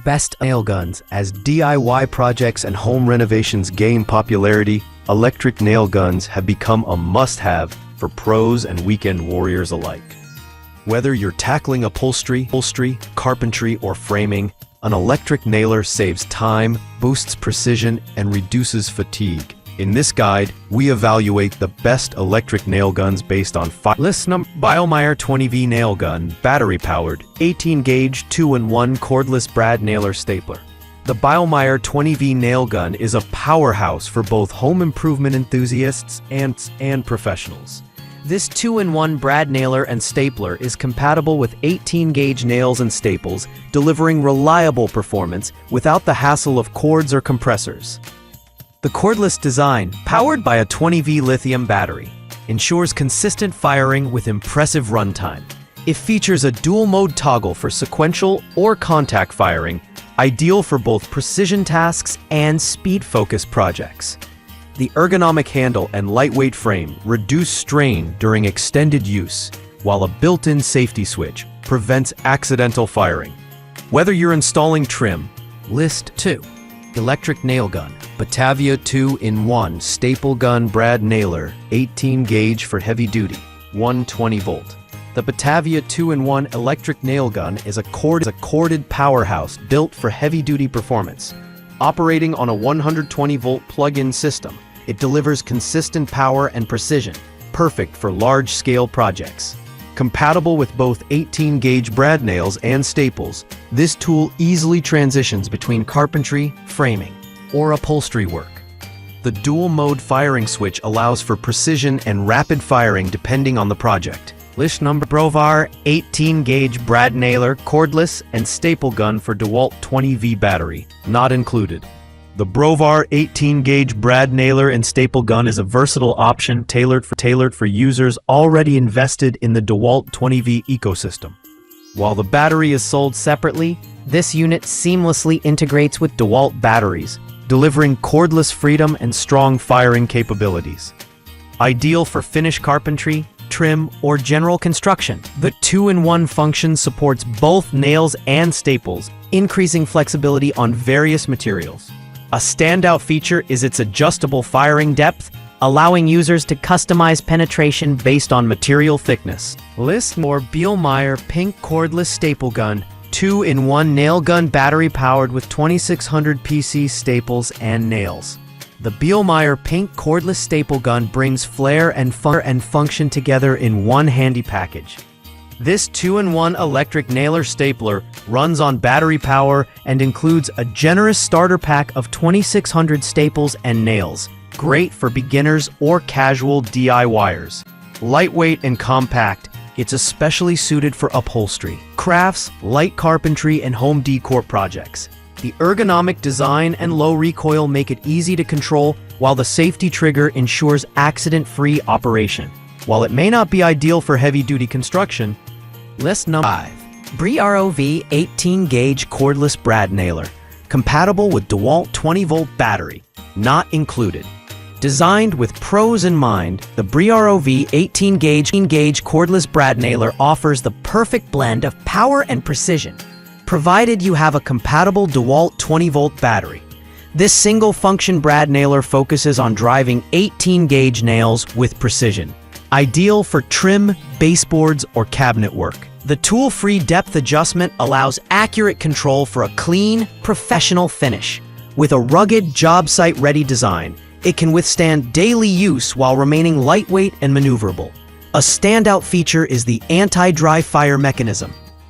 Best nail guns. As DIY projects and home renovations gain popularity, electric nail guns have become a must-have for pros and weekend warriors alike. Whether you're tackling upholstery, carpentry, or framing, an electric nailer saves time, boosts precision, and reduces fatigue. In this guide, we evaluate the best electric nail guns based on list number. Bielmeier 20V nail gun, battery-powered, 18-gauge 2-in-1 cordless brad nailer stapler. The Bielmeier 20V nail gun is a powerhouse for both home improvement enthusiasts and professionals. This 2-in-1 brad nailer and stapler is compatible with 18-gauge nails and staples, delivering reliable performance without the hassle of cords or compressors. The cordless design, powered by a 20V lithium battery, ensures consistent firing with impressive runtime. It features a dual-mode toggle for sequential or contact firing, ideal for both precision tasks and speed-focused projects. The ergonomic handle and lightweight frame reduce strain during extended use, while a built-in safety switch prevents accidental firing. Whether you're installing trim, list 2. Electric nail gun, Batavia 2-in-1 staple gun brad nailer, 18-gauge for heavy duty, 120 volt. The Batavia 2-in-1 electric nail gun is a corded powerhouse built for heavy-duty performance. Operating on a 120-volt plug-in system, it delivers consistent power and precision, perfect for large-scale projects. Compatible with both 18-gauge brad nails and staples, this tool easily transitions between carpentry, framing, or upholstery work. The dual-mode firing switch allows for precision and rapid firing depending on the project. List number. Brovar 18-gauge brad nailer, cordless, and staple gun for DeWalt 20V battery, not included. The Brovar 18-gauge brad nailer and staple gun is a versatile option tailored for users already invested in the DeWalt 20V ecosystem. While the battery is sold separately, this unit seamlessly integrates with DeWalt batteries, delivering cordless freedom and strong firing capabilities. Ideal for finish carpentry, trim, or general construction, the 2-in-1 function supports both nails and staples, increasing flexibility on various materials. A standout feature is its adjustable firing depth, allowing users to customize penetration based on material thickness. List more. Bielmeier pink cordless staple gun, 2-in-1 nail gun battery powered with 2600 PC staples and nails. The Bielmeier pink cordless staple gun brings flair and function together in one handy package. This 2-in-1 electric nailer stapler runs on battery power and includes a generous starter pack of 2600 staples and nails, great for beginners or casual DIYers. Lightweight and compact, it's especially suited for upholstery, crafts, light carpentry, and home decor projects. The ergonomic design and low recoil make it easy to control, while the safety trigger ensures accident-free operation. While it may not be ideal for heavy-duty construction, list number 5. BROV 18-gauge cordless brad nailer, compatible with DeWalt 20-volt battery, not included. Designed with pros in mind, the BROV 18-gauge cordless brad nailer offers the perfect blend of power and precision, provided you have a compatible DeWalt 20-volt battery. This single-function brad nailer focuses on driving 18-gauge nails with precision, ideal for trim, baseboards, or cabinet work. The tool-free depth adjustment allows accurate control for a clean, professional finish. With a rugged, job site-ready design, it can withstand daily use while remaining lightweight and maneuverable. A standout feature is the anti-dry fire mechanism,